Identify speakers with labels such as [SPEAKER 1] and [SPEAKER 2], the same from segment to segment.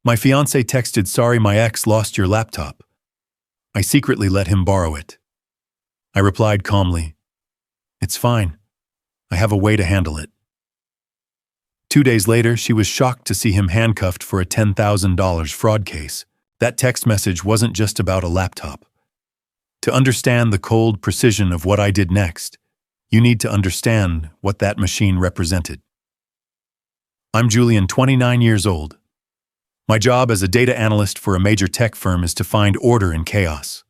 [SPEAKER 1] My fiancé texted, "Sorry, my ex lost your laptop." I secretly let him borrow it. I replied calmly, "It's fine. I have a way to handle it." 2 days later, she was shocked to see him handcuffed for a $10,000 fraud case. That text message wasn't just about a laptop. To understand the cold precision of what I did next, you need to understand what that machine represented. I'm Julian, 29 years old. My job as a data analyst for a major tech firm is to find order in chaos.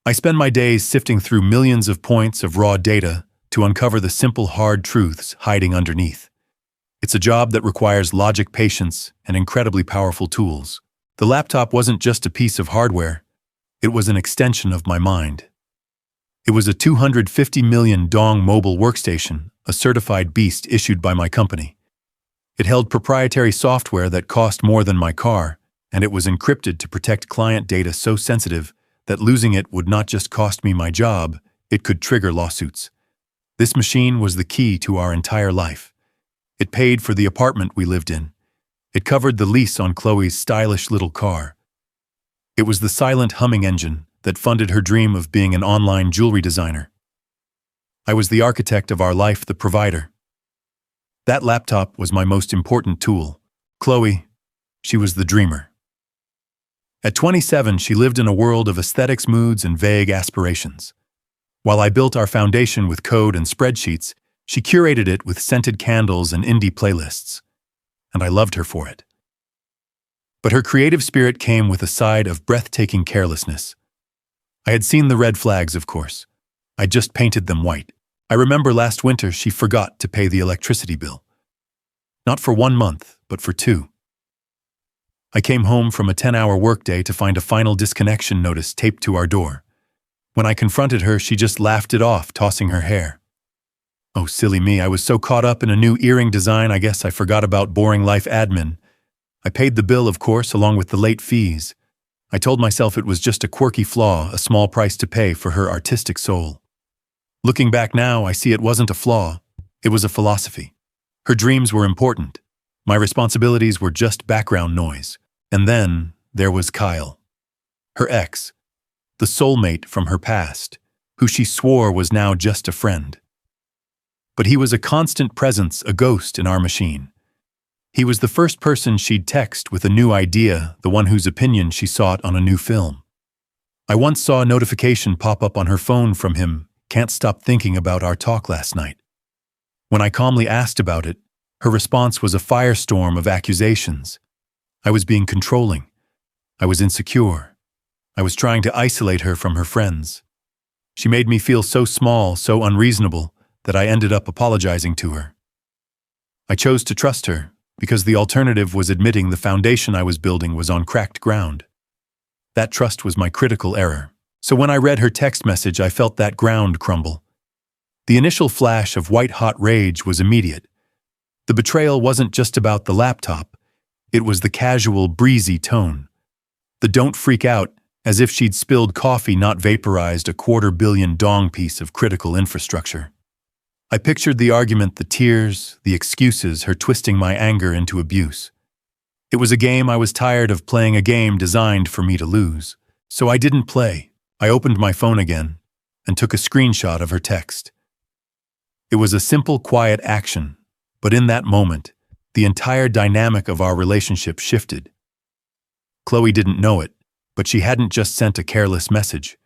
[SPEAKER 1] I spend my days sifting through millions of points of raw data to uncover the simple, hard truths hiding underneath. It's a job that requires logic, patience, and incredibly powerful tools. The laptop wasn't just a piece of hardware, it was an extension of my mind. It was a 250 million dong mobile workstation, a certified beast issued by my company. It held proprietary software that cost more than my car, and it was encrypted to protect client data so sensitive that losing it would not just cost me my job, it could trigger lawsuits. This machine was the key to our entire life. It paid for the apartment we lived in. It covered the lease on Chloe's stylish little car. It was the silent humming engine that funded her dream of being an online jewelry designer. I was the architect of our life, the provider. That laptop was my most important tool. Chloe, she was the dreamer. At 27, she lived in a world of aesthetics, moods, and vague aspirations. While I built our foundation with code and spreadsheets, she curated it with scented candles and indie playlists. And I loved her for it. But her creative spirit came with a side of breathtaking carelessness. I had seen the red flags, of course. I just painted them white. I remember last winter she forgot to pay the electricity bill. Not for 1 month, but for 2. I came home from a 10-hour workday to find a final disconnection notice taped to our door. When I confronted her, she just laughed it off, tossing her hair. Oh, silly me, I was so caught up in a new earring design, I guess I forgot about boring life admin. I paid the bill, of course, along with the late fees. I told myself it was just a quirky flaw, a small price to pay for her artistic soul. Looking back now, I see it wasn't a flaw, it was a philosophy. Her dreams were important. My responsibilities were just background noise. And then there was Kyle. Her ex, the soulmate from her past, who she swore was now just a friend. But he was a constant presence, a ghost in our machine. He was the first person she'd text with a new idea, the one whose opinion she sought on a new film. I once saw a notification pop up on her phone from him, "Can't stop thinking about our talk last night." When I calmly asked about it, her response was a firestorm of accusations. I was being controlling. I was insecure. I was trying to isolate her from her friends. She made me feel so small, so unreasonable, that I ended up apologizing to her. I chose to trust her, because the alternative was admitting the foundation I was building was on cracked ground. That trust was my critical error. So when I read her text message, I felt that ground crumble. The initial flash of white-hot rage was immediate. The betrayal wasn't just about the laptop. It was the casual, breezy tone. The "don't freak out," as if she'd spilled coffee, not vaporized a $250 million dong piece of critical infrastructure. I pictured the argument, the tears, the excuses, her twisting my anger into abuse. It was a game I was tired of playing, a game designed for me to lose. So I didn't play. I opened my phone again and took a screenshot of her text. It was a simple, quiet action, but in that moment, the entire dynamic of our relationship shifted. Chloe didn't know it, but she hadn't just sent a careless message.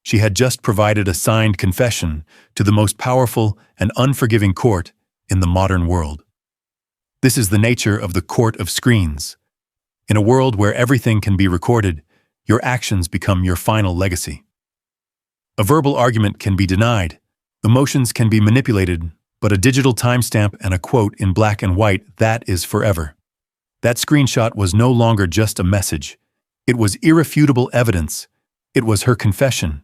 [SPEAKER 1] She had just provided a signed confession to the most powerful and unforgiving court in the modern world. This is the nature of the court of screens. In a world where everything can be recorded, your actions become your final legacy. A verbal argument can be denied, emotions can be manipulated, but a digital timestamp and a quote in black and white, that is forever. That screenshot was no longer just a message. It was irrefutable evidence. It was her confession.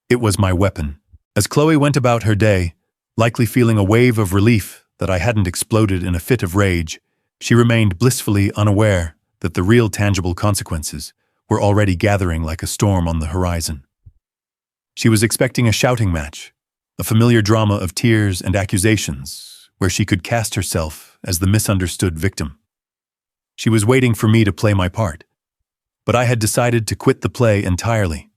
[SPEAKER 1] It was my weapon. As Chloe went about her day, likely feeling a wave of relief that I hadn't exploded in a fit of rage, she remained blissfully unaware that the real tangible consequences were already gathering like a storm on the horizon. She was expecting a shouting match, a familiar drama of tears and accusations, where she could cast herself as the misunderstood victim. She was waiting for me to play my part. But I had decided to quit the play entirely.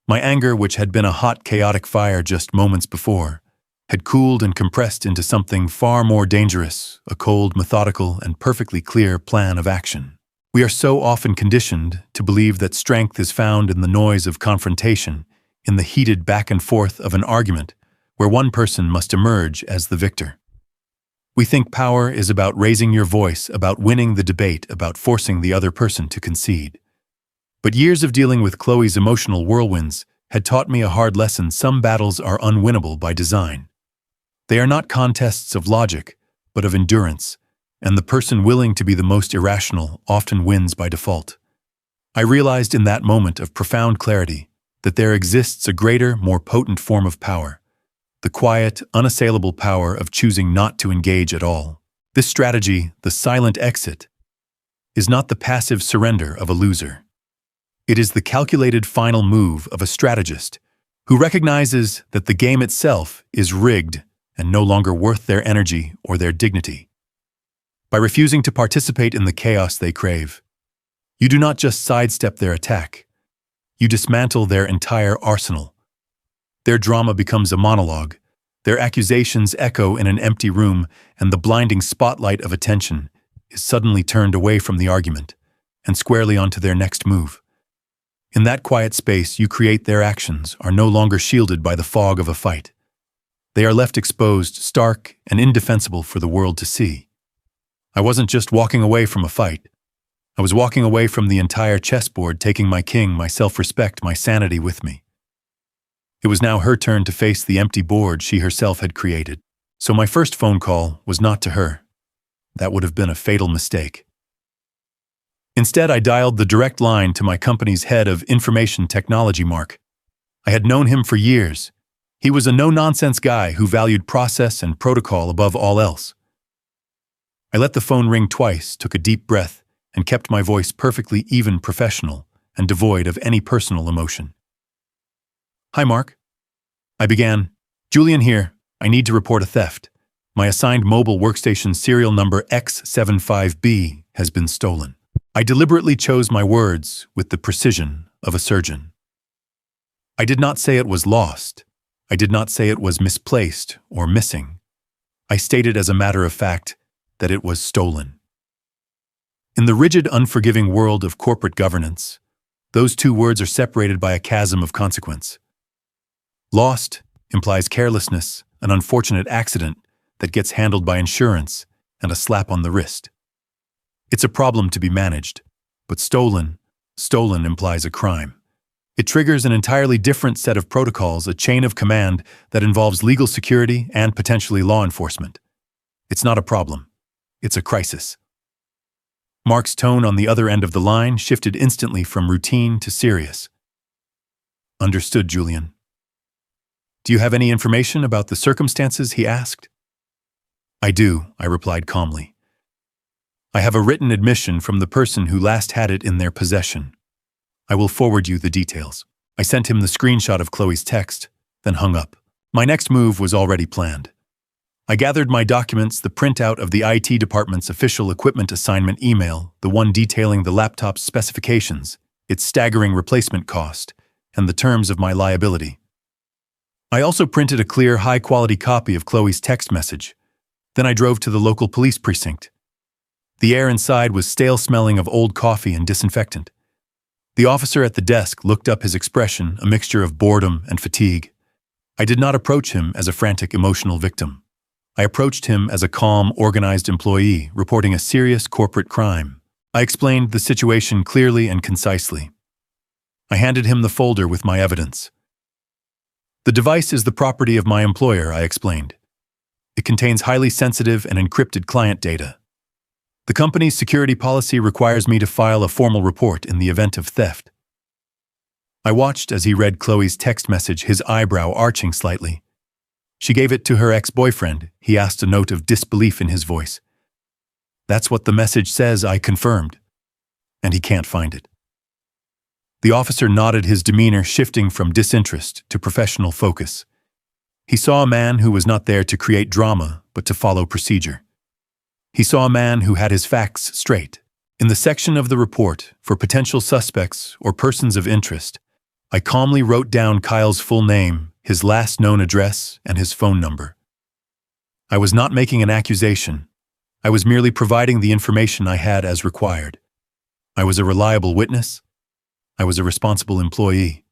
[SPEAKER 1] My anger, which had been a hot, chaotic fire just moments before, had cooled and compressed into something far more dangerous, a cold, methodical, and perfectly clear plan of action. We are so often conditioned to believe that strength is found in the noise of confrontation, in the heated back and forth of an argument, where one person must emerge as the victor. We think power is about raising your voice, about winning the debate, about forcing the other person to concede. But years of dealing with Chloe's emotional whirlwinds had taught me a hard lesson: some battles are unwinnable by design. They are not contests of logic, but of endurance, and the person willing to be the most irrational often wins by default. I realized in that moment of profound clarity that there exists a greater, more potent form of power, the quiet, unassailable power of choosing not to engage at all. This strategy, the silent exit, is not the passive surrender of a loser. It is the calculated final move of a strategist who recognizes that the game itself is rigged and no longer worth their energy or their dignity. By refusing to participate in the chaos they crave, you do not just sidestep their attack, you dismantle their entire arsenal. Their drama becomes a monologue, their accusations echo in an empty room, and the blinding spotlight of attention is suddenly turned away from the argument and squarely onto their next move. In that quiet space, you create their actions are no longer shielded by the fog of a fight. They are left exposed, stark, and indefensible for the world to see. I wasn't just walking away from a fight. I was walking away from the entire chessboard, taking my king, my self-respect, my sanity with me. It was now her turn to face the empty board she herself had created. So my first phone call was not to her. That would have been a fatal mistake. Instead, I dialed the direct line to my company's head of information technology, Mark. I had known him for years. He was a no-nonsense guy who valued process and protocol above all else. I let the phone ring twice, took a deep breath, and kept my voice perfectly even, professional, and devoid of any personal emotion. "Hi, Mark." I began. "Julian here. I need to report a theft. My assigned mobile workstation serial number X75B has been stolen." I deliberately chose my words with the precision of a surgeon. I did not say it was lost. I did not say it was misplaced or missing. I stated as a matter of fact that it was stolen. In the rigid, unforgiving world of corporate governance, those two words are separated by a chasm of consequence. Lost implies carelessness, an unfortunate accident that gets handled by insurance, and a slap on the wrist. It's a problem to be managed, but stolen implies a crime. It triggers an entirely different set of protocols, a chain of command that involves legal security and potentially law enforcement. It's not a problem. It's a crisis. Mark's tone on the other end of the line shifted instantly from routine to serious. "Understood, Julian." "Do you have any information about the circumstances?" he asked. "I do," I replied calmly. "I have a written admission from the person who last had it in their possession. I will forward you the details." I sent him the screenshot of Chloe's text, then hung up. My next move was already planned. I gathered my documents, the printout of the IT department's official equipment assignment email, the one detailing the laptop's specifications, its staggering replacement cost, and the terms of my liability. I also printed a clear, high-quality copy of Chloe's text message. Then I drove to the local police precinct. The air inside was stale-smelling of old coffee and disinfectant. The officer at the desk looked up, his expression a mixture of boredom and fatigue. I did not approach him as a frantic, emotional victim. I approached him as a calm, organized employee reporting a serious corporate crime. I explained the situation clearly and concisely. I handed him the folder with my evidence. "The device is the property of my employer," I explained. "It contains highly sensitive and encrypted client data. The company's security policy requires me to file a formal report in the event of theft." I watched as he read Chloe's text message, his eyebrow arching slightly. "She gave it to her ex-boyfriend," he asked, a note of disbelief in his voice. "That's what the message says," I confirmed. "And he can't find it." The officer nodded, his demeanor shifting from disinterest to professional focus. He saw a man who was not there to create drama, but to follow procedure. He saw a man who had his facts straight, In the section of the report for potential suspects or persons of interest, I calmly wrote down Kyle's full name, his last known address, and his phone number. I was not making an accusation. I was merely providing the information I had as required. I was a reliable witness. I was a responsible employee.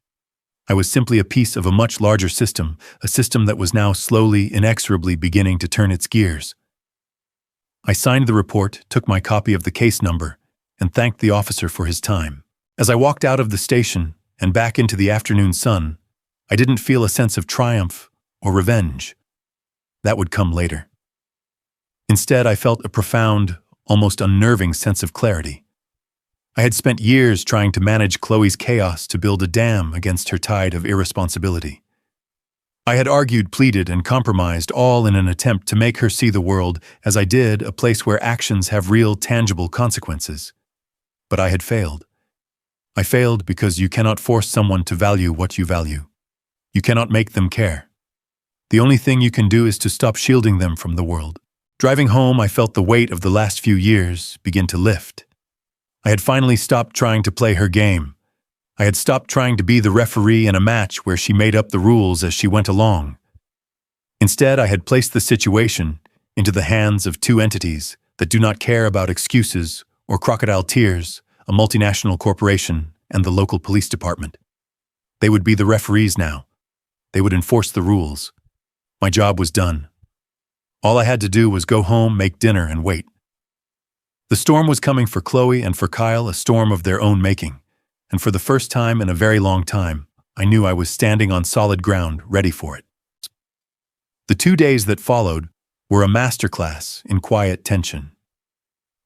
[SPEAKER 1] I was simply a piece of a much larger system, a system that was now slowly, inexorably beginning to turn its gears. I signed the report, took my copy of the case number, and thanked the officer for his time. As I walked out of the station and back into the afternoon sun, I didn't feel a sense of triumph or revenge. That would come later. Instead, I felt a profound, almost unnerving sense of clarity. I had spent years trying to manage Chloe's chaos to build a dam against her tide of irresponsibility. I had argued, pleaded, and compromised, all in an attempt to make her see the world as I did, a place where actions have real, tangible consequences. But I had failed. I failed because you cannot force someone to value what you value. You cannot make them care. The only thing you can do is to stop shielding them from the world. Driving home, I felt the weight of the last few years begin to lift. I had finally stopped trying to play her game. I had stopped trying to be the referee in a match where she made up the rules as she went along. Instead, I had placed the situation into the hands of two entities that do not care about excuses or crocodile tears, a multinational corporation and the local police department. They would be the referees now. They would enforce the rules. My job was done. All I had to do was go home, make dinner, and wait. The storm was coming for Chloe and for Kyle, a storm of their own making. And for the first time in a very long time, I knew I was standing on solid ground, ready for it. The 2 days that followed were a masterclass in quiet tension.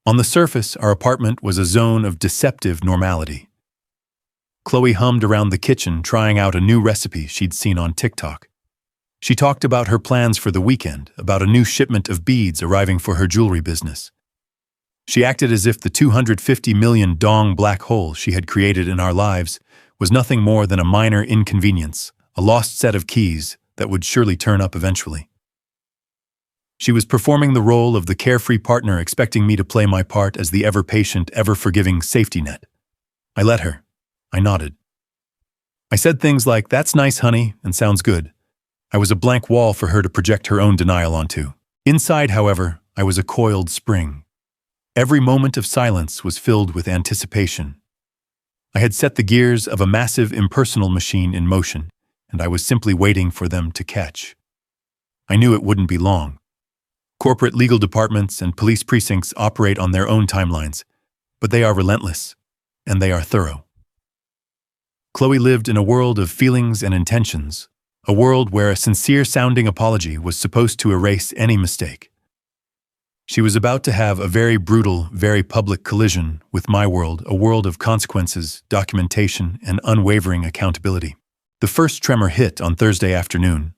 [SPEAKER 1] On the surface, our apartment was a zone of deceptive normality. Chloe hummed around the kitchen, trying out a new recipe she'd seen on TikTok. She talked about her plans for the weekend, about a new shipment of beads arriving for her jewelry business. She acted as if the 250 million dong black hole she had created in our lives was nothing more than a minor inconvenience, a lost set of keys that would surely turn up eventually. She was performing the role of the carefree partner, expecting me to play my part as the ever-patient, ever-forgiving safety net. I let her. I nodded. I said things like, "That's nice, honey," and "sounds good." I was a blank wall for her to project her own denial onto. Inside, however, I was a coiled spring. Every moment of silence was filled with anticipation. I had set the gears of a massive impersonal machine in motion, and I was simply waiting for them to catch. I knew it wouldn't be long. Corporate legal departments and police precincts operate on their own timelines, but they are relentless, and they are thorough. Chloe lived in a world of feelings and intentions, a world where a sincere-sounding apology was supposed to erase any mistake. She was about to have a very brutal, very public collision with my world, a world of consequences, documentation, and unwavering accountability. The first tremor hit on Thursday afternoon.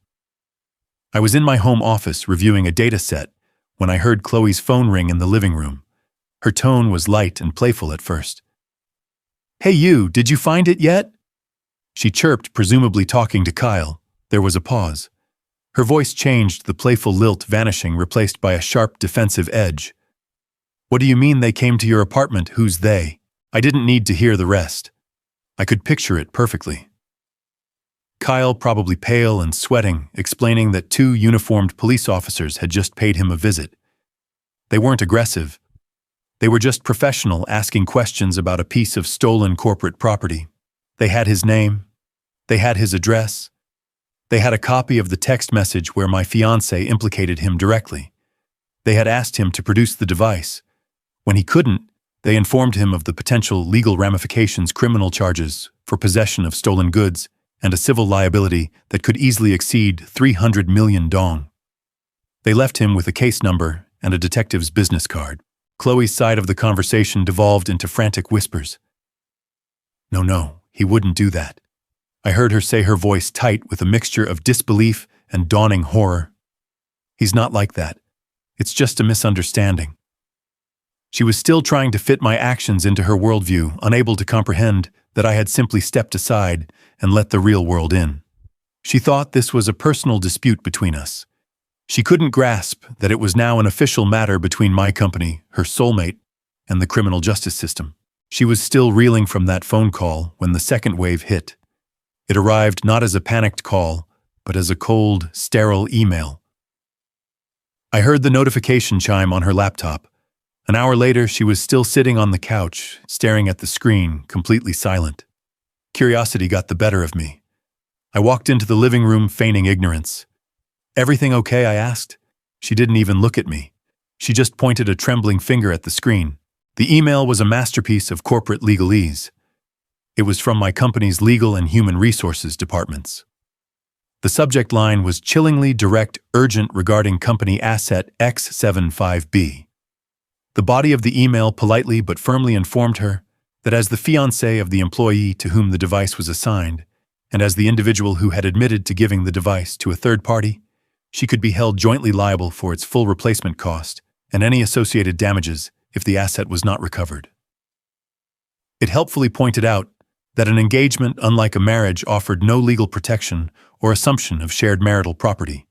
[SPEAKER 1] I was in my home office reviewing a data set when I heard Chloe's phone ring in the living room. Her tone was light and playful at first. "Hey you, did you find it yet?" She chirped, presumably talking to Kyle. There was a pause. Her voice changed, the playful lilt vanishing, replaced by a sharp defensive edge. "What do you mean they came to your apartment? Who's they?" I didn't need to hear the rest. I could picture it perfectly. Kyle, probably pale and sweating, explaining that 2 uniformed police officers had just paid him a visit. They weren't aggressive. They were just professional, asking questions about a piece of stolen corporate property. They had his name. They had his address. They had a copy of the text message where my fiancée implicated him directly. They had asked him to produce the device. When he couldn't, they informed him of the potential legal ramifications, criminal charges for possession of stolen goods, and a civil liability that could easily exceed 300 million dong. They left him with a case number and a detective's business card. Chloe's side of the conversation devolved into frantic whispers. No, he wouldn't do that. I heard her say, her voice tight with a mixture of disbelief and dawning horror. He's not like that. It's just a misunderstanding. She was still trying to fit my actions into her worldview, unable to comprehend that I had simply stepped aside and let the real world in. She thought this was a personal dispute between us. She couldn't grasp that it was now an official matter between my company, her soulmate, and the criminal justice system. She was still reeling from that phone call when the second wave hit. It arrived not as a panicked call, but as a cold, sterile email. I heard the notification chime on her laptop. An hour later, she was still sitting on the couch, staring at the screen, completely silent. Curiosity got the better of me. I walked into the living room feigning ignorance. "Everything okay?" I asked. She didn't even look at me. She just pointed a trembling finger at the screen. The email was a masterpiece of corporate legalese. It was from my company's legal and human resources departments. The subject line was chillingly direct, urgent regarding company asset X75B. The body of the email politely but firmly informed her that as the fiancée of the employee to whom the device was assigned, and as the individual who had admitted to giving the device to a third party, she could be held jointly liable for its full replacement cost and any associated damages if the asset was not recovered. It helpfully pointed out that an engagement, unlike a marriage, offered no legal protection or assumption of shared marital property.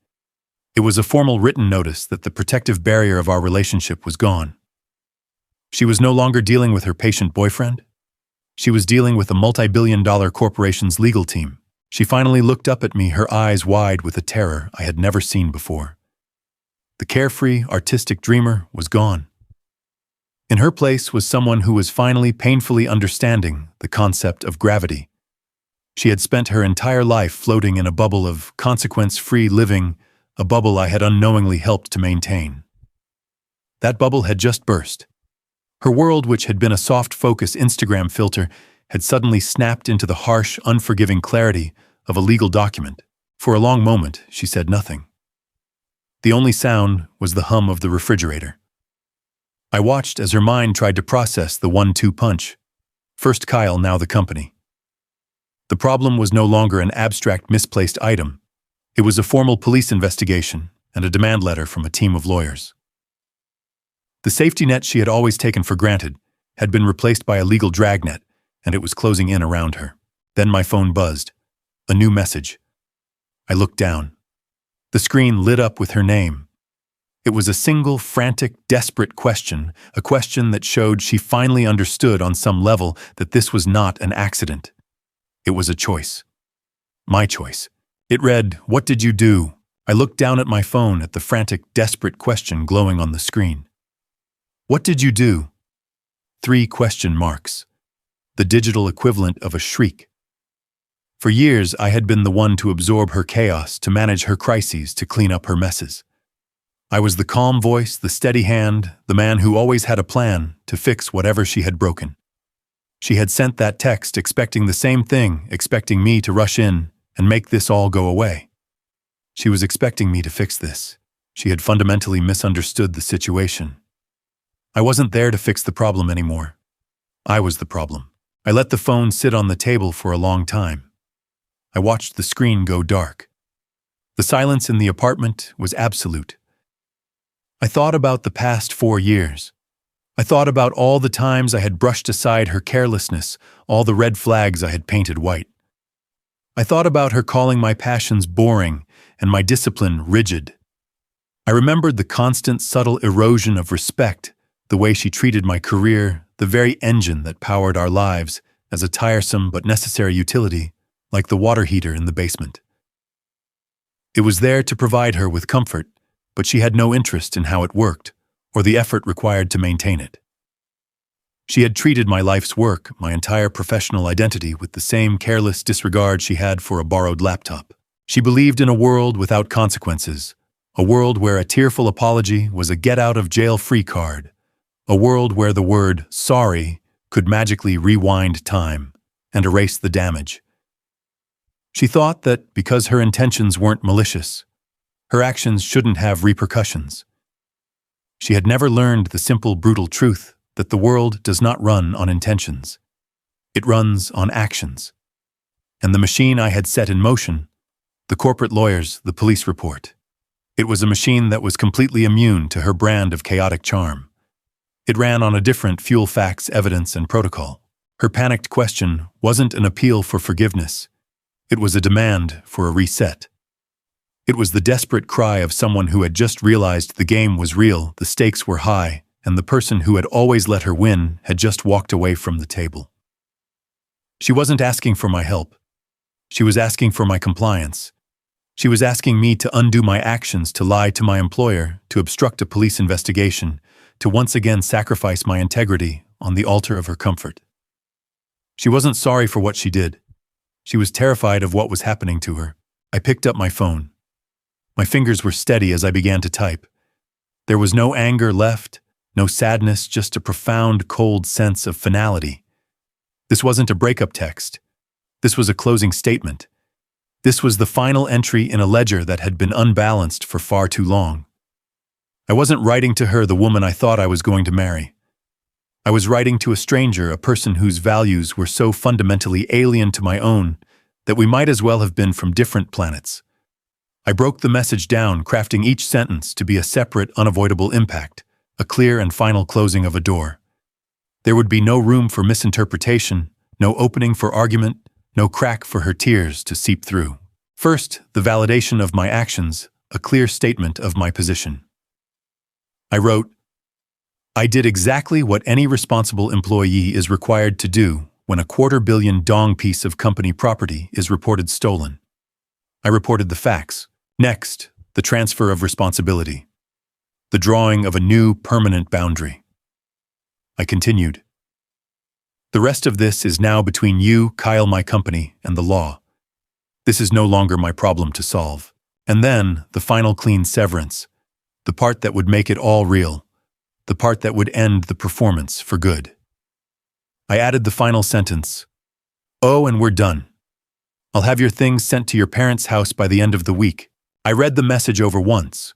[SPEAKER 1] It was a formal written notice that the protective barrier of our relationship was gone. She was no longer dealing with her patient boyfriend. She was dealing with a multi-billion-dollar corporation's legal team. She finally looked up at me, her eyes wide with a terror I had never seen before. The carefree, artistic dreamer was gone. In her place was someone who was finally painfully understanding the concept of gravity. She had spent her entire life floating in a bubble of consequence-free living, a bubble I had unknowingly helped to maintain. That bubble had just burst. Her world, which had been a soft-focus Instagram filter, had suddenly snapped into the harsh, unforgiving clarity of a legal document. For a long moment, she said nothing. The only sound was the hum of the refrigerator. I watched as her mind tried to process the 1-2 punch. First Kyle, now the company. The problem was no longer an abstract, misplaced item. It was a formal police investigation and a demand letter from a team of lawyers. The safety net she had always taken for granted had been replaced by a legal dragnet, and it was closing in around her. Then my phone buzzed. A new message. I looked down. The screen lit up with her name. It was a single, frantic, desperate question, a question that showed she finally understood on some level that this was not an accident. It was a choice. My choice. It read, "What did you do?" I looked down at my phone at the frantic, desperate question glowing on the screen. What did you do? 3 question marks. The digital equivalent of a shriek. For years, I had been the one to absorb her chaos, to manage her crises, to clean up her messes. I was the calm voice, the steady hand, the man who always had a plan to fix whatever she had broken. She had sent that text expecting the same thing, expecting me to rush in and make this all go away. She was expecting me to fix this. She had fundamentally misunderstood the situation. I wasn't there to fix the problem anymore. I was the problem. I let the phone sit on the table for a long time. I watched the screen go dark. The silence in the apartment was absolute. I thought about the past 4 years. I thought about all the times I had brushed aside her carelessness, all the red flags I had painted white. I thought about her calling my passions boring and my discipline rigid. I remembered the constant, subtle erosion of respect, the way she treated my career, the very engine that powered our lives, as a tiresome but necessary utility, like the water heater in the basement. It was there to provide her with comfort, but she had no interest in how it worked, or the effort required to maintain it. She had treated my life's work, my entire professional identity, with the same careless disregard she had for a borrowed laptop. She believed in a world without consequences, a world where a tearful apology was a get-out-of-jail-free card, a world where the word sorry could magically rewind time and erase the damage. She thought that because her intentions weren't malicious, her actions shouldn't have repercussions. She had never learned the simple, brutal truth that the world does not run on intentions. It runs on actions. And the machine I had set in motion, the corporate lawyers, the police report, it was a machine that was completely immune to her brand of chaotic charm. It ran on a different fuel, facts, evidence, and protocol. Her panicked question wasn't an appeal for forgiveness. It was a demand for a reset. It was the desperate cry of someone who had just realized the game was real, the stakes were high, and the person who had always let her win had just walked away from the table. She wasn't asking for my help. She was asking for my compliance. She was asking me to undo my actions, to lie to my employer, to obstruct a police investigation, to once again sacrifice my integrity on the altar of her comfort. She wasn't sorry for what she did. She was terrified of what was happening to her. I picked up my phone. My fingers were steady as I began to type. There was no anger left, no sadness, just a profound, cold sense of finality. This wasn't a breakup text. This was a closing statement. This was the final entry in a ledger that had been unbalanced for far too long. I wasn't writing to her the woman I thought I was going to marry. I was writing to a stranger, a person whose values were so fundamentally alien to my own that we might as well have been from different planets. I broke the message down, crafting each sentence to be a separate, unavoidable impact, a clear and final closing of a door. There would be no room for misinterpretation, no opening for argument, no crack for her tears to seep through. First, the validation of my actions, a clear statement of my position. I wrote, I did exactly what any responsible employee is required to do when a $250 million piece of company property is reported stolen. I reported the facts. Next, the transfer of responsibility. The drawing of a new permanent boundary. I continued. The rest of this is now between you, Kyle, my company, and the law. This is no longer my problem to solve. And then, the final clean severance. The part that would make it all real. The part that would end the performance for good. I added the final sentence. Oh, and we're done. I'll have your things sent to your parents' house by the end of the week. I read the message over once.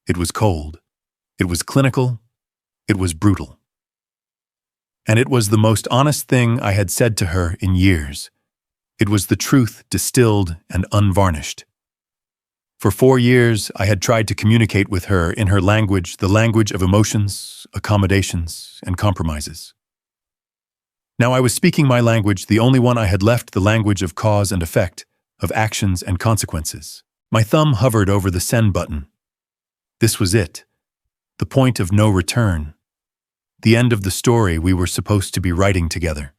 [SPEAKER 1] It was cold. It was clinical. It was brutal. And it was the most honest thing I had said to her in years. It was the truth distilled and unvarnished. For 4 years, I had tried to communicate with her in her language, the language of emotions, accommodations, and compromises. Now I was speaking my language, the only one I had left, the language of cause and effect, of actions and consequences. My thumb hovered over the send button. This was it. The point of no return. The end of the story we were supposed to be writing together.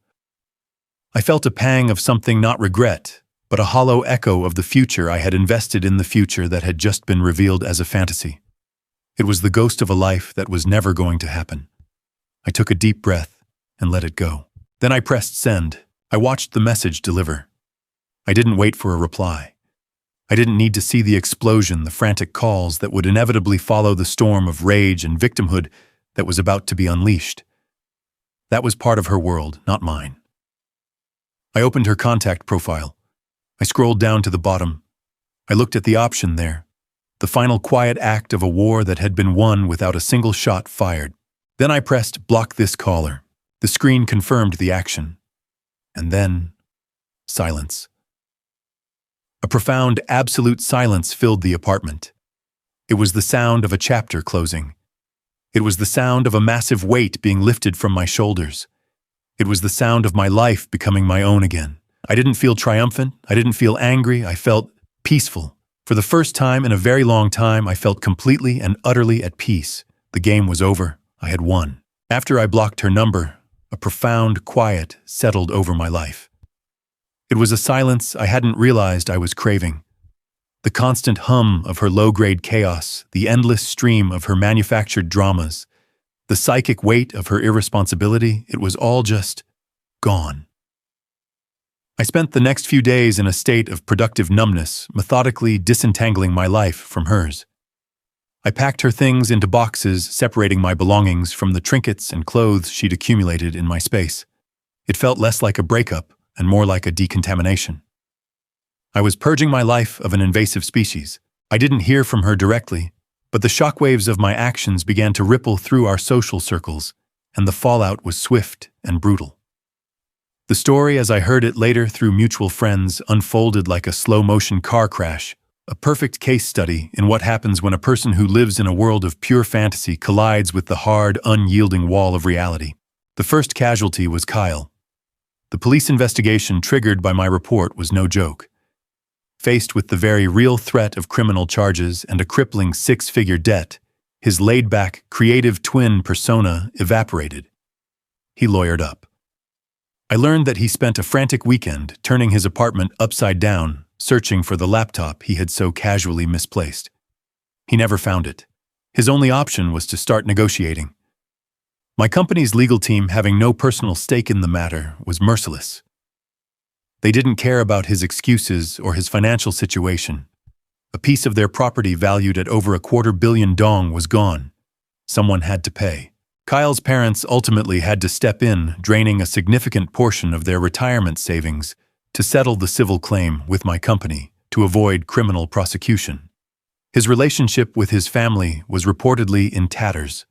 [SPEAKER 1] I felt a pang of something, not regret, but a hollow echo of the future I had invested in, the future that had just been revealed as a fantasy. It was the ghost of a life that was never going to happen. I took a deep breath and let it go. Then I pressed send. I watched the message deliver. I didn't wait for a reply. I didn't need to see the explosion, the frantic calls that would inevitably follow the storm of rage and victimhood that was about to be unleashed. That was part of her world, not mine. I opened her contact profile. I scrolled down to the bottom. I looked at the option there, the final quiet act of a war that had been won without a single shot fired. Then I pressed block this caller. The screen confirmed the action. And then, silence. A profound, absolute silence filled the apartment. It was the sound of a chapter closing. It was the sound of a massive weight being lifted from my shoulders. It was the sound of my life becoming my own again. I didn't feel triumphant. I didn't feel angry. I felt peaceful. For the first time in a very long time, I felt completely and utterly at peace. The game was over. I had won. After I blocked her number, a profound quiet settled over my life. It was a silence I hadn't realized I was craving. The constant hum of her low-grade chaos, the endless stream of her manufactured dramas, the psychic weight of her irresponsibility, it was all just gone. I spent the next few days in a state of productive numbness, methodically disentangling my life from hers. I packed her things into boxes, separating my belongings from the trinkets and clothes she'd accumulated in my space. It felt less like a breakup and more like a decontamination. I was purging my life of an invasive species. I didn't hear from her directly, but the shockwaves of my actions began to ripple through our social circles, and the fallout was swift and brutal. The story, as I heard it later through mutual friends, unfolded like a slow-motion car crash, a perfect case study in what happens when a person who lives in a world of pure fantasy collides with the hard, unyielding wall of reality. The first casualty was Kyle. The police investigation triggered by my report was no joke. Faced with the very real threat of criminal charges and a crippling 6-figure debt, His laid-back, creative twin persona evaporated. He lawyered up. I learned that he spent a frantic weekend turning his apartment upside down, searching for the laptop he had so casually misplaced. He never found it. His only option was to start negotiating. My company's legal team, having no personal stake in the matter, was merciless. They didn't care about his excuses or his financial situation. A piece of their property valued at over $250 million was gone. Someone had to pay. Kyle's parents ultimately had to step in, draining a significant portion of their retirement savings to settle the civil claim with my company to avoid criminal prosecution. His relationship with his family was reportedly in tatters.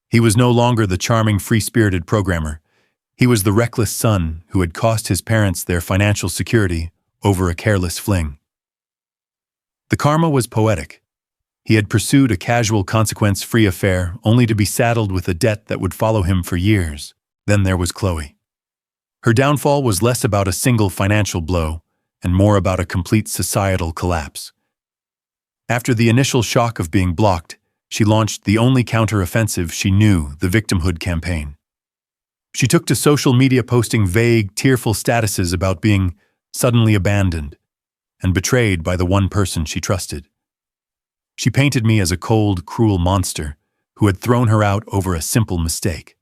[SPEAKER 1] He was no longer the charming, free-spirited programmer. He was the reckless son who had cost his parents their financial security over a careless fling. The karma was poetic. He had pursued a casual, consequence-free affair only to be saddled with a debt that would follow him for years. Then there was Chloe. Her downfall was less about a single financial blow and more about a complete societal collapse. After the initial shock of being blocked, she launched the only counter-offensive she knew, the victimhood campaign. She took to social media posting vague, tearful statuses about being suddenly abandoned and betrayed by the one person she trusted. She painted me as a cold, cruel monster who had thrown her out over a simple mistake.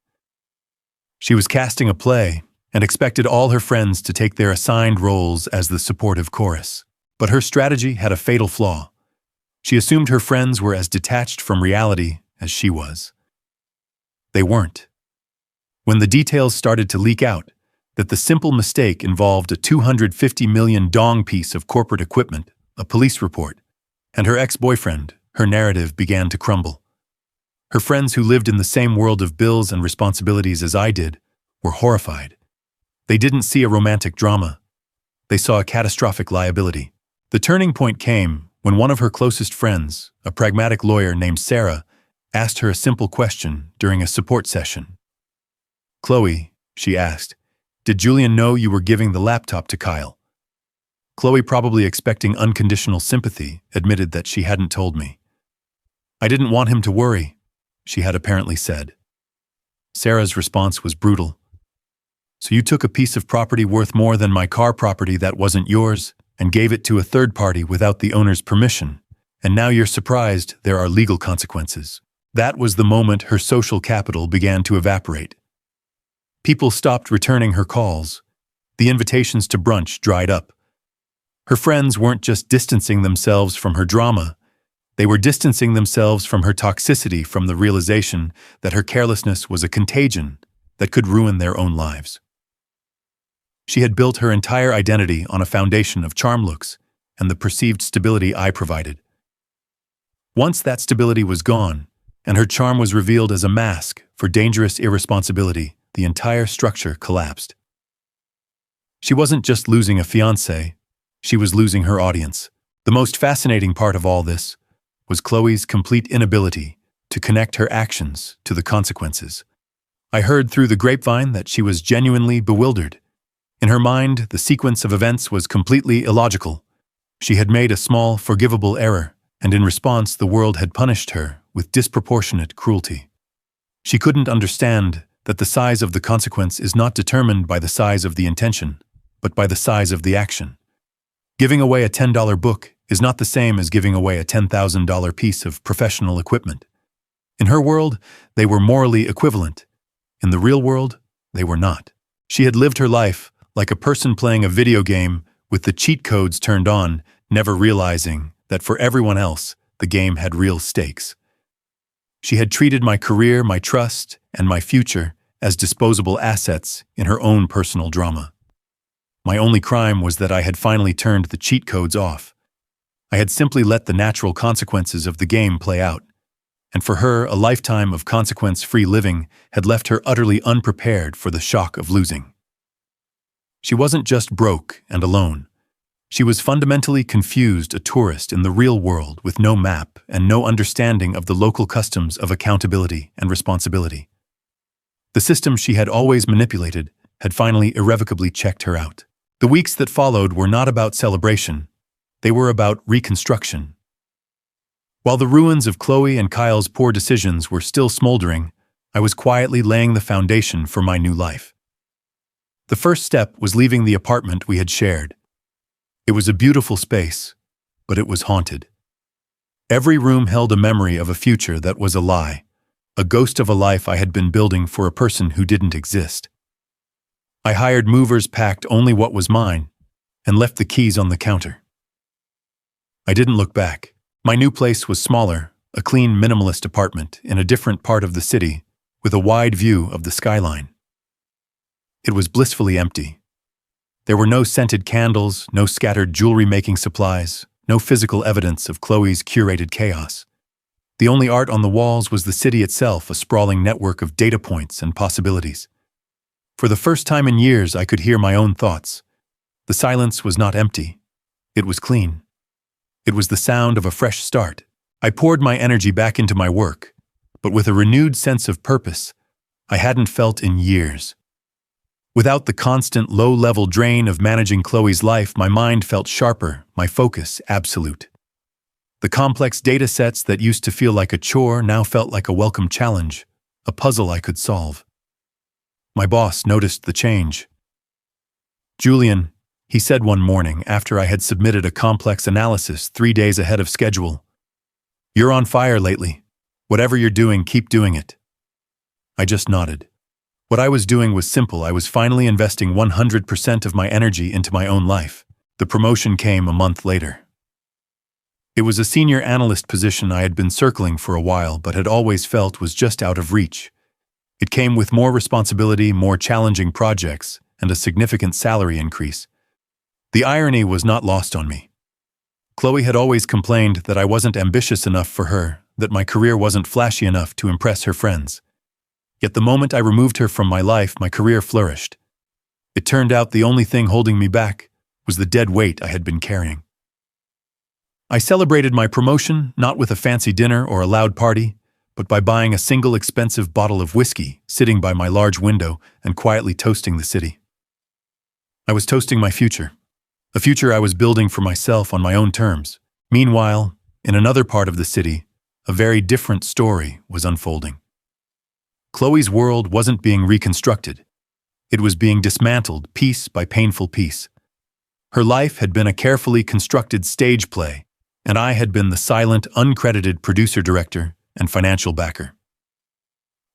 [SPEAKER 1] She was casting a play and expected all her friends to take their assigned roles as the supportive chorus. But her strategy had a fatal flaw. She assumed her friends were as detached from reality as she was. They weren't. When the details started to leak out, that the simple mistake involved a $250 million dong piece of corporate equipment, a police report, and her ex-boyfriend, her narrative began to crumble. Her friends who lived in the same world of bills and responsibilities as I did were horrified. They didn't see a romantic drama. They saw a catastrophic liability. The turning point came when one of her closest friends, a pragmatic lawyer named Sarah, asked her a simple question during a support session. "Chloe," she asked, "did Julian know you were giving the laptop to Kyle?" Chloe, probably expecting unconditional sympathy, admitted that she hadn't told me. "I didn't want him to worry," she had apparently said. Sarah's response was brutal. "So you took a piece of property worth more than my car property that wasn't yours and gave it to a third party without the owner's permission, and now you're surprised there are legal consequences." That was the moment her social capital began to evaporate. People stopped returning her calls. The invitations to brunch dried up. Her friends weren't just distancing themselves from her drama, they were distancing themselves from her toxicity, from the realization that her carelessness was a contagion that could ruin their own lives. She had built her entire identity on a foundation of charm looks and the perceived stability I provided. Once that stability was gone, and her charm was revealed as a mask for dangerous irresponsibility, the entire structure collapsed. She wasn't just losing a fiancé, she was losing her audience. The most fascinating part of all this was Chloe's complete inability to connect her actions to the consequences. I heard through the grapevine that she was genuinely bewildered. In her mind, the sequence of events was completely illogical. She had made a small, forgivable error, and in response, the world had punished her with disproportionate cruelty. She couldn't understand that the size of the consequence is not determined by the size of the intention, but by the size of the action. Giving away a $10 book is not the same as giving away a $10,000 piece of professional equipment. In her world, they were morally equivalent. In the real world, they were not. She had lived her life like a person playing a video game with the cheat codes turned on, never realizing that for everyone else, the game had real stakes. She had treated my career, my trust, and my future as disposable assets in her own personal drama. My only crime was that I had finally turned the cheat codes off. I had simply let the natural consequences of the game play out, and for her, a lifetime of consequence-free living had left her utterly unprepared for the shock of losing. She wasn't just broke and alone. She was fundamentally confused, a tourist in the real world with no map and no understanding of the local customs of accountability and responsibility. The system she had always manipulated had finally irrevocably checked her out. The weeks that followed were not about celebration. They were about reconstruction. While the ruins of Chloe and Kyle's poor decisions were still smoldering, I was quietly laying the foundation for my new life. The first step was leaving the apartment we had shared. It was a beautiful space, but it was haunted. Every room held a memory of a future that was a lie, a ghost of a life I had been building for a person who didn't exist. I hired movers, packed only what was mine, and left the keys on the counter. I didn't look back. My new place was smaller, a clean, minimalist apartment in a different part of the city, with a wide view of the skyline. It was blissfully empty. There were no scented candles, no scattered jewelry-making supplies, no physical evidence of Chloe's curated chaos. The only art on the walls was the city itself, a sprawling network of data points and possibilities. For the first time in years, I could hear my own thoughts. The silence was not empty. It was clean. It was the sound of a fresh start. I poured my energy back into my work, but with a renewed sense of purpose I hadn't felt in years. Without the constant low-level drain of managing Chloe's life, my mind felt sharper, my focus absolute. The complex data sets that used to feel like a chore now felt like a welcome challenge, a puzzle I could solve. My boss noticed the change. "Julian," he said one morning after I had submitted a complex analysis 3 days ahead of schedule, "you're on fire lately. Whatever you're doing, keep doing it." I just nodded. What I was doing was simple. I was finally investing 100% of my energy into my own life. The promotion came a month later. It was a senior analyst position I had been circling for a while, but had always felt was just out of reach. It came with more responsibility, more challenging projects, and a significant salary increase. The irony was not lost on me. Chloe had always complained that I wasn't ambitious enough for her, that my career wasn't flashy enough to impress her friends. Yet the moment I removed her from my life, my career flourished. It turned out the only thing holding me back was the dead weight I had been carrying. I celebrated my promotion not with a fancy dinner or a loud party, but by buying a single expensive bottle of whiskey, sitting by my large window, and quietly toasting the city. I was toasting my future. A future I was building for myself on my own terms. Meanwhile, in another part of the city, a very different story was unfolding. Chloe's world wasn't being reconstructed. It was being dismantled piece by painful piece. Her life had been a carefully constructed stage play, and I had been the silent, uncredited producer-director and financial backer.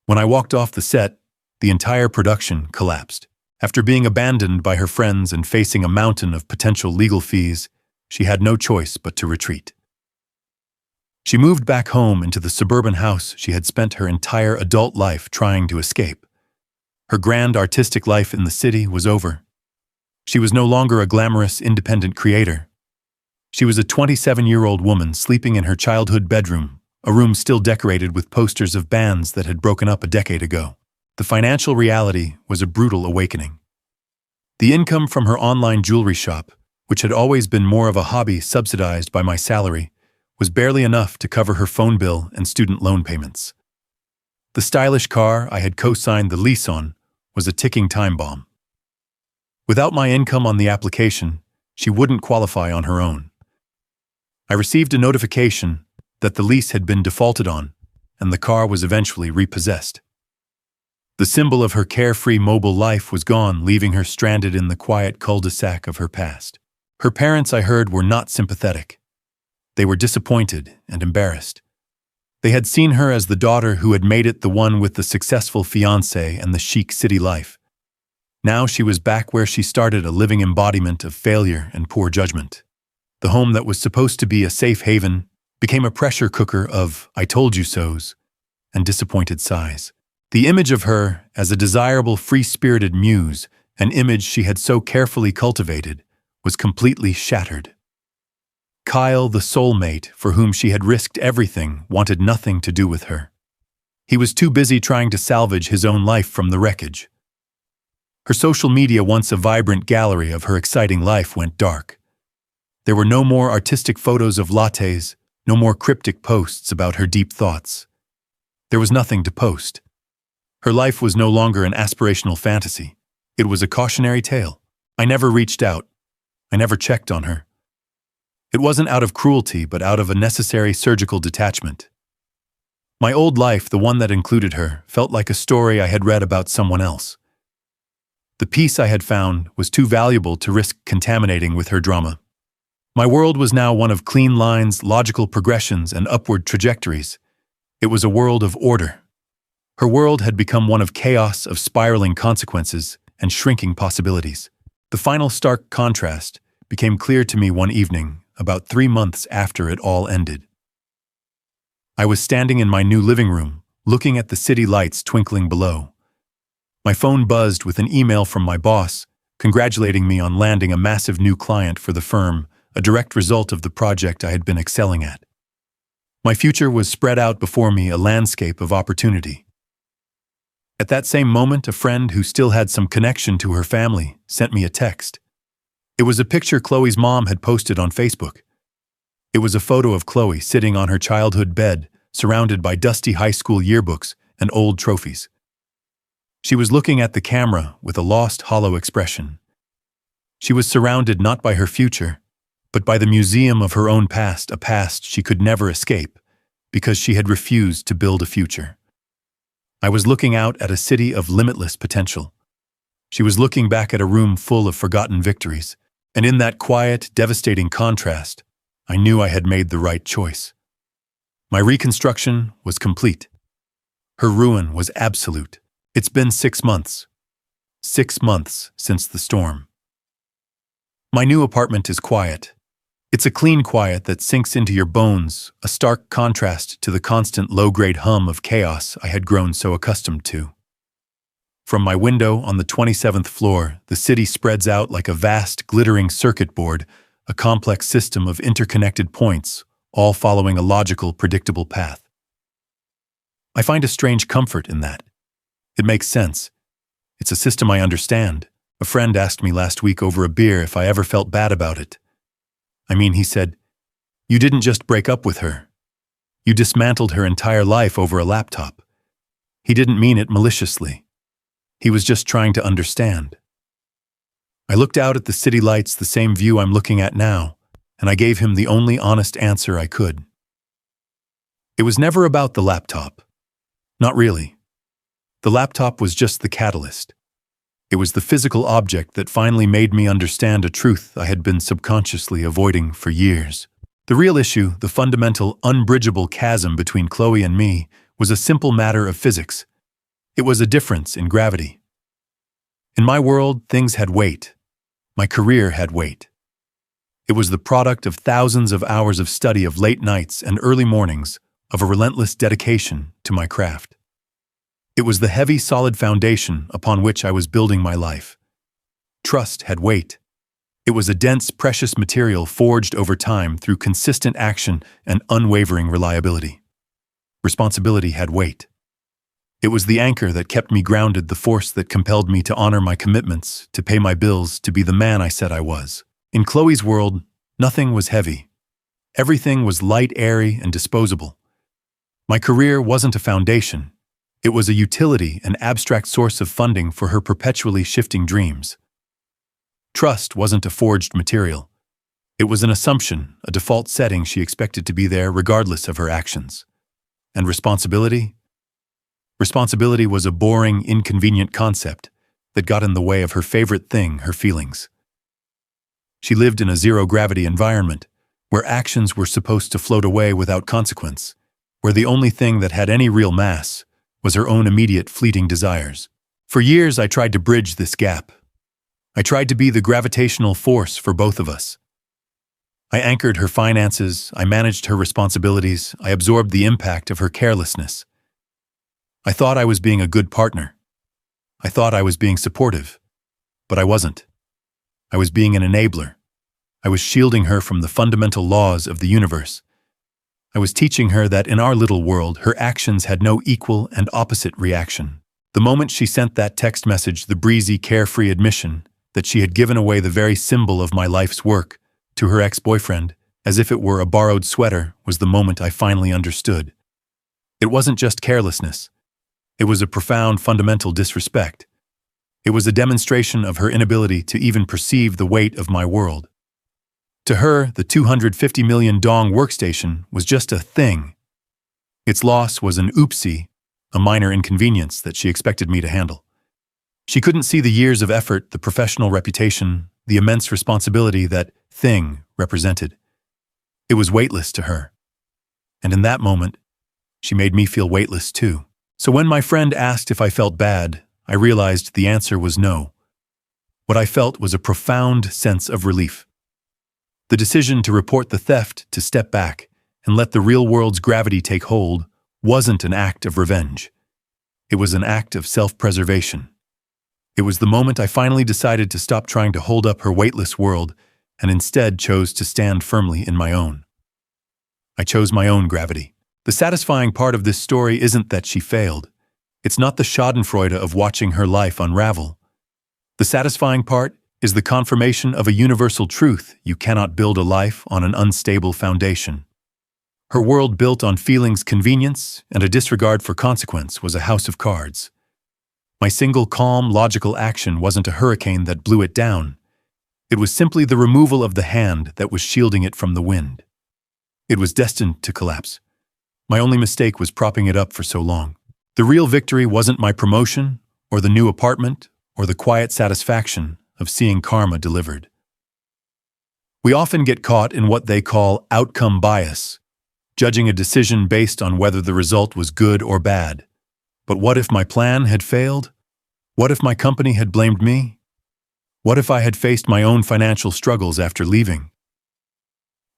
[SPEAKER 1] When I walked off the set, the entire production collapsed. After being abandoned by her friends and facing a mountain of potential legal fees, she had no choice but to retreat. She moved back home into the suburban house she had spent her entire adult life trying to escape. Her grand artistic life in the city was over. She was no longer a glamorous, independent creator. She was a 27-year-old woman sleeping in her childhood bedroom, a room still decorated with posters of bands that had broken up a decade ago. The financial reality was a brutal awakening. The income from her online jewelry shop, which had always been more of a hobby subsidized by my salary, was barely enough to cover her phone bill and student loan payments. The stylish car I had co-signed the lease on was a ticking time bomb. Without my income on the application, she wouldn't qualify on her own. I received a notification that the lease had been defaulted on, and the car was eventually repossessed. The symbol of her carefree mobile life was gone, leaving her stranded in the quiet cul-de-sac of her past. Her parents, I heard, were not sympathetic. They were disappointed and embarrassed. They had seen her as the daughter who had made it, the one with the successful fiancé and the chic city life. Now she was back where she started, a living embodiment of failure and poor judgment. The home that was supposed to be a safe haven became a pressure cooker of "I told you so's" and disappointed sighs. The image of her as a desirable, free-spirited muse, an image she had so carefully cultivated, was completely shattered. Kyle, the soulmate for whom she had risked everything, wanted nothing to do with her. He was too busy trying to salvage his own life from the wreckage. Her social media, once a vibrant gallery of her exciting life, went dark. There were no more artistic photos of lattes, no more cryptic posts about her deep thoughts. There was nothing to post. Her life was no longer an aspirational fantasy. It was a cautionary tale. I never reached out. I never checked on her. It wasn't out of cruelty, but out of a necessary surgical detachment. My old life, the one that included her, felt like a story I had read about someone else. The peace I had found was too valuable to risk contaminating with her drama. My world was now one of clean lines, logical progressions, and upward trajectories. It was a world of order. Her world had become one of chaos, of spiraling consequences, and shrinking possibilities. The final stark contrast became clear to me one evening, about 3 months after it all ended. I was standing in my new living room, looking at the city lights twinkling below. My phone buzzed with an email from my boss, congratulating me on landing a massive new client for the firm, a direct result of the project I had been excelling at. My future was spread out before me, a landscape of opportunity. At that same moment, a friend who still had some connection to her family sent me a text. It was a picture Chloe's mom had posted on Facebook. It was a photo of Chloe sitting on her childhood bed, surrounded by dusty high school yearbooks and old trophies. She was looking at the camera with a lost, hollow expression. She was surrounded not by her future, but by the museum of her own past, a past she could never escape, because she had refused to build a future. I was looking out at a city of limitless potential. She was looking back at a room full of forgotten victories, and in that quiet, devastating contrast, I knew I had made the right choice. My reconstruction was complete. Her ruin was absolute. It's been 6 months. 6 months since the storm. My new apartment is quiet. It's a clean quiet that sinks into your bones, a stark contrast to the constant low-grade hum of chaos I had grown so accustomed to. From my window on the 27th floor, the city spreads out like a vast, glittering circuit board, a complex system of interconnected points, all following a logical, predictable path. I find a strange comfort in that. It makes sense. It's a system I understand. A friend asked me last week over a beer if I ever felt bad about it. He said, "You didn't just break up with her. You dismantled her entire life over a laptop." He didn't mean it maliciously. He was just trying to understand. I looked out at the city lights, the same view I'm looking at now, and I gave him the only honest answer I could. It was never about the laptop. Not really. The laptop was just the catalyst. It was the physical object that finally made me understand a truth I had been subconsciously avoiding for years. The real issue, the fundamental, unbridgeable chasm between Chloe and me, was a simple matter of physics. It was a difference in gravity. In my world, things had weight. My career had weight. It was the product of thousands of hours of study, of late nights and early mornings, of a relentless dedication to my craft. It was the heavy, solid foundation upon which I was building my life. Trust had weight. It was a dense, precious material forged over time through consistent action and unwavering reliability. Responsibility had weight. It was the anchor that kept me grounded, the force that compelled me to honor my commitments, to pay my bills, to be the man I said I was. In Chloe's world, nothing was heavy. Everything was light, airy, and disposable. My career wasn't a foundation. It was a utility, an abstract source of funding for her perpetually shifting dreams. Trust wasn't a forged material. It was an assumption, a default setting she expected to be there regardless of her actions. And responsibility? Responsibility was a boring, inconvenient concept that got in the way of her favorite thing, her feelings. She lived in a zero-gravity environment where actions were supposed to float away without consequence, where the only thing that had any real mass was her own immediate, fleeting desires. For years, I tried to bridge this gap. I tried to be the gravitational force for both of us. I anchored her finances, I managed her responsibilities, I absorbed the impact of her carelessness. I thought I was being a good partner. I thought I was being supportive. But I wasn't. I was being an enabler. I was shielding her from the fundamental laws of the universe. I was teaching her that in our little world, her actions had no equal and opposite reaction. The moment she sent that text message, the breezy, carefree admission that she had given away the very symbol of my life's work to her ex-boyfriend, as if it were a borrowed sweater, was the moment I finally understood. It wasn't just carelessness. It was a profound, fundamental disrespect. It was a demonstration of her inability to even perceive the weight of my world. To her, the 250 million dong workstation was just a thing. Its loss was an oopsie, a minor inconvenience that she expected me to handle. She couldn't see the years of effort, the professional reputation, the immense responsibility that thing represented. It was weightless to her. And in that moment, she made me feel weightless too. So when my friend asked if I felt bad, I realized the answer was no. What I felt was a profound sense of relief. The decision to report the theft, to step back, and let the real world's gravity take hold, wasn't an act of revenge. It was an act of self-preservation. It was the moment I finally decided to stop trying to hold up her weightless world and instead chose to stand firmly in my own. I chose my own gravity. The satisfying part of this story isn't that she failed. It's not the schadenfreude of watching her life unravel. The satisfying part is the confirmation of a universal truth: you cannot build a life on an unstable foundation. Her world built on feelings, convenience, and a disregard for consequence was a house of cards. My single calm, logical action wasn't a hurricane that blew it down. It was simply the removal of the hand that was shielding it from the wind. It was destined to collapse. My only mistake was propping it up for so long. The real victory wasn't my promotion, or the new apartment, or the quiet satisfaction of seeing karma delivered. We often get caught in what they call outcome bias, judging a decision based on whether the result was good or bad. But what if my plan had failed? What if my company had blamed me? What if I had faced my own financial struggles after leaving?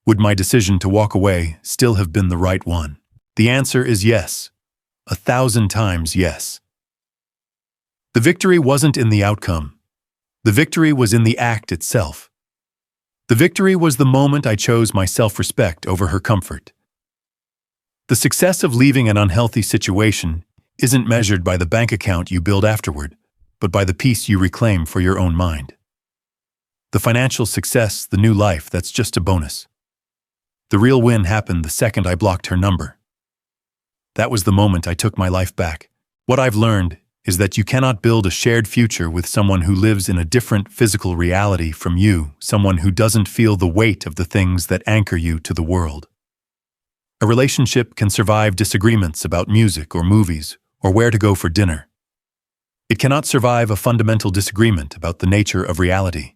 [SPEAKER 1] Would my decision to walk away still have been the right one? The answer is yes. 1,000 times yes. The victory wasn't in the outcome. The victory was in the act itself. The victory was the moment I chose my self-respect over her comfort. The success of leaving an unhealthy situation isn't measured by the bank account you build afterward, but by the peace you reclaim for your own mind. The financial success, the new life, that's just a bonus. The real win happened the second I blocked her number. That was the moment I took my life back. What I've learned is that you cannot build a shared future with someone who lives in a different physical reality from you, someone who doesn't feel the weight of the things that anchor you to the world. A relationship can survive disagreements about music or movies or where to go for dinner. It cannot survive a fundamental disagreement about the nature of reality.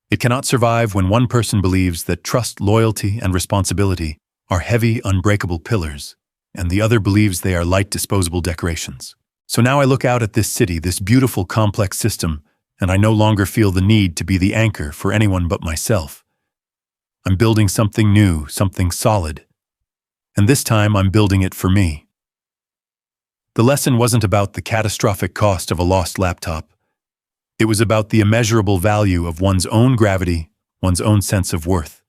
[SPEAKER 1] It cannot survive when one person believes that trust, loyalty, and responsibility are heavy, unbreakable pillars, and the other believes they are light, disposable decorations. So now I look out at this city, this beautiful, complex system, and I no longer feel the need to be the anchor for anyone but myself. I'm building something new, something solid. And this time I'm building it for me. The lesson wasn't about the catastrophic cost of a lost laptop. It was about the immeasurable value of one's own gravity, one's own sense of worth.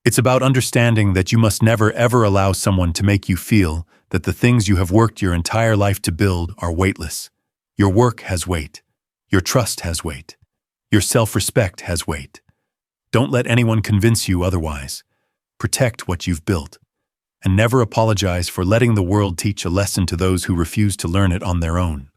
[SPEAKER 1] It's about understanding that you must never ever allow someone to make you feel that the things you have worked your entire life to build are weightless. Your work has weight. Your trust has weight. Your self-respect has weight. Don't let anyone convince you otherwise. Protect what you've built. And never apologize for letting the world teach a lesson to those who refuse to learn it on their own.